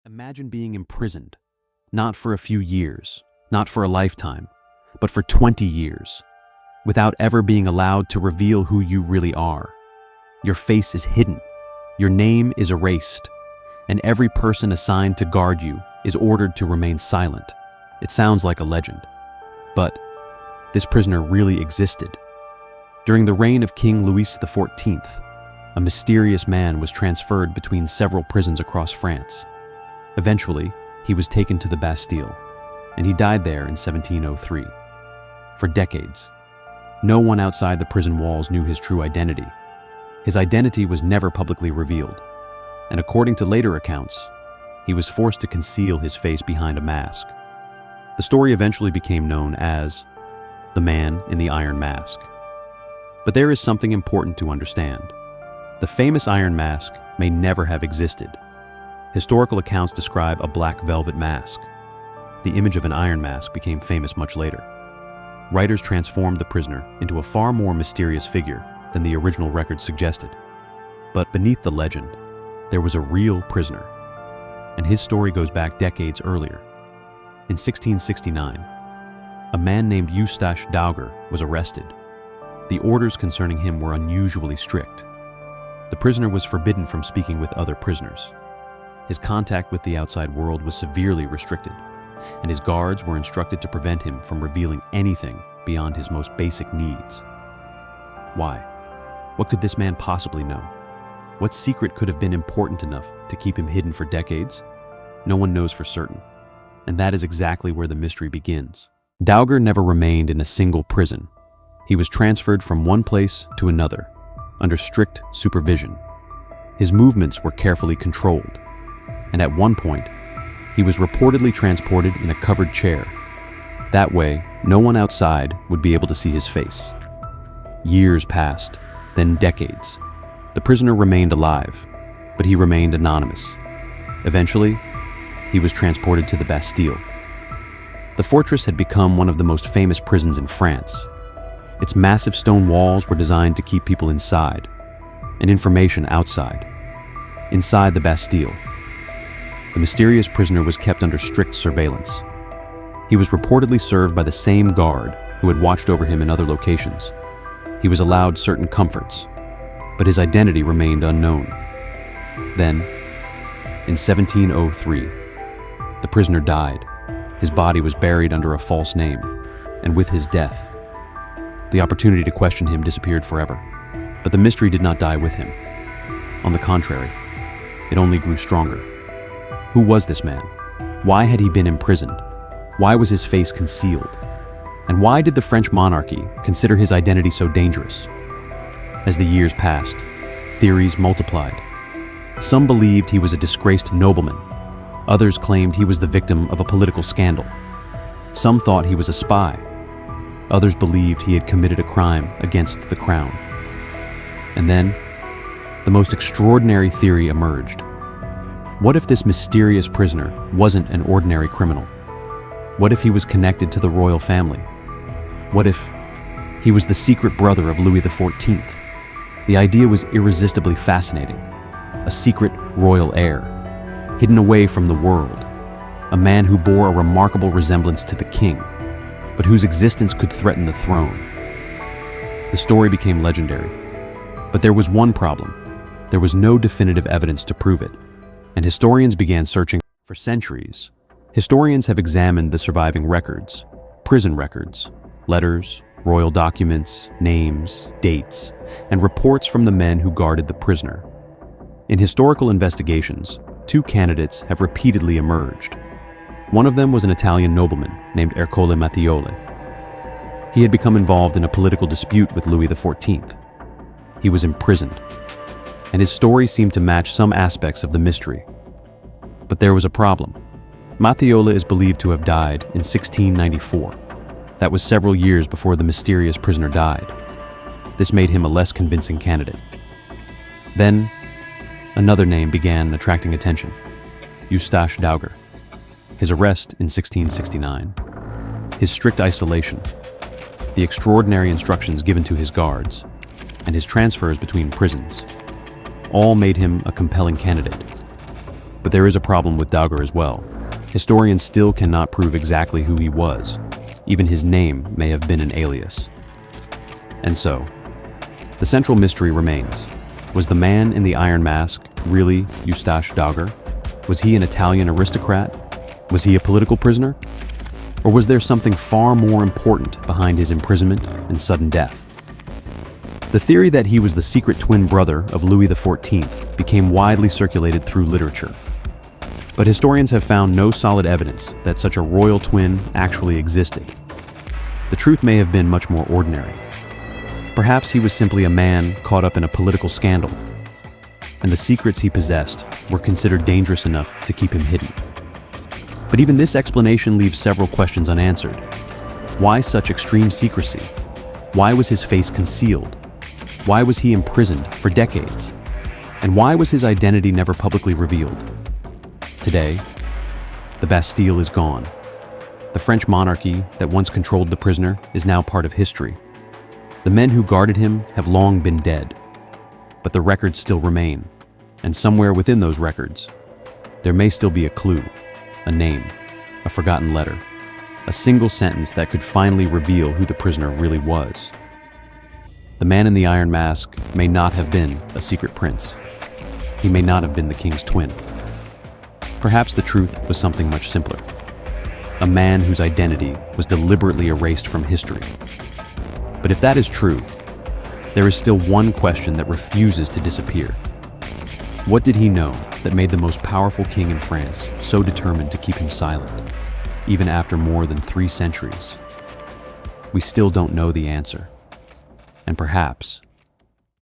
Imagine being imprisoned, not for a few years, not for a lifetime, but for 20 years, without ever being allowed to reveal who you really are. Your face is hidden, your name is erased, and every person assigned to guard you is ordered to remain silent. It sounds like a legend, but this prisoner really existed. During the reign of King Louis XIV, a mysterious man was transferred between several prisons across France. Eventually, he was taken to the Bastille, and he died there in 1703. For decades, no one outside the prison walls knew his true identity. His identity was never publicly revealed, and according to later accounts, he was forced to conceal his face behind a mask. The story eventually became known as the Man in the Iron Mask. But there is something important to understand. The famous Iron Mask may never have existed. Historical accounts describe a black velvet mask. The image of an iron mask became famous much later. Writers transformed the prisoner into a far more mysterious figure than the original records suggested. But beneath the legend, there was a real prisoner, and his story goes back decades earlier. In 1669, a man named Eustache Dauger was arrested. The orders concerning him were unusually strict. The prisoner was forbidden from speaking with other prisoners. His contact with the outside world was severely restricted, and his guards were instructed to prevent him from revealing anything beyond his most basic needs. Why? What could this man possibly know? What secret could have been important enough to keep him hidden for decades? No one knows for certain, and that is exactly where the mystery begins. Dauger never remained in a single prison. He was transferred from one place to another, under strict supervision. His movements were carefully controlled, and at one point, he was reportedly transported in a covered chair. That way, no one outside would be able to see his face. Years passed, then decades. The prisoner remained alive, but he remained anonymous. Eventually, he was transported to the Bastille. The fortress had become one of the most famous prisons in France. Its massive stone walls were designed to keep people inside, and information outside. Inside the Bastille, the mysterious prisoner was kept under strict surveillance. He was reportedly served by the same guard who had watched over him in other locations. He was allowed certain comforts, but his identity remained unknown. Then, in 1703, the prisoner died. His body was buried under a false name, and with his death, the opportunity to question him disappeared forever. But the mystery did not die with him. On the contrary, it only grew stronger. Who was this man? Why had he been imprisoned? Why was his face concealed? And why did the French monarchy consider his identity so dangerous? As the years passed, theories multiplied. Some believed he was a disgraced nobleman. Others claimed he was the victim of a political scandal. Some thought he was a spy. Others believed he had committed a crime against the crown. And then, the most extraordinary theory emerged. What if this mysterious prisoner wasn't an ordinary criminal? What if he was connected to the royal family? What if he was the secret brother of Louis XIV? The idea was irresistibly fascinating. A secret royal heir, hidden away from the world. A man who bore a remarkable resemblance to the king, but whose existence could threaten the throne. The story became legendary. But there was one problem. There was no definitive evidence to prove it, and historians began searching. For centuries, historians have examined the surviving records, prison records, letters, royal documents, names, dates, and reports from the men who guarded the prisoner. In historical investigations, two candidates have repeatedly emerged. One of them was an Italian nobleman named Ercole Mattioli. He had become involved in a political dispute with Louis XIV. He was imprisoned, and his story seemed to match some aspects of the mystery. But there was a problem. Mattioli is believed to have died in 1694. That was several years before the mysterious prisoner died. This made him a less convincing candidate. Then, another name began attracting attention: Eustache Dauger. His arrest in 1669, his strict isolation, the extraordinary instructions given to his guards, and his transfers between prisons all made him a compelling candidate. But there is a problem with Dauger as well. Historians still cannot prove exactly who he was. Even his name may have been an alias. And so, the central mystery remains. Was the man in the iron mask really Eustache Dauger? Was he an Italian aristocrat? Was he a political prisoner? Or was there something far more important behind his imprisonment and sudden death? The theory that he was the secret twin brother of Louis XIV became widely circulated through literature. But historians have found no solid evidence that such a royal twin actually existed. The truth may have been much more ordinary. Perhaps he was simply a man caught up in a political scandal, and the secrets he possessed were considered dangerous enough to keep him hidden. But even this explanation leaves several questions unanswered. Why such extreme secrecy? Why was his face concealed? Why was he imprisoned for decades? And why was his identity never publicly revealed? Today, the Bastille is gone. The French monarchy that once controlled the prisoner is now part of history. The men who guarded him have long been dead. But the records still remain, and somewhere within those records, there may still be a clue, a name, a forgotten letter, a single sentence that could finally reveal who the prisoner really was. The man in the iron mask may not have been a secret prince. He may not have been the king's twin. Perhaps the truth was something much simpler. A man whose identity was deliberately erased from history. But if that is true, there is still one question that refuses to disappear. What did he know that made the most powerful king in France so determined to keep him silent, even after more than 3 centuries? We still don't know the answer. And perhaps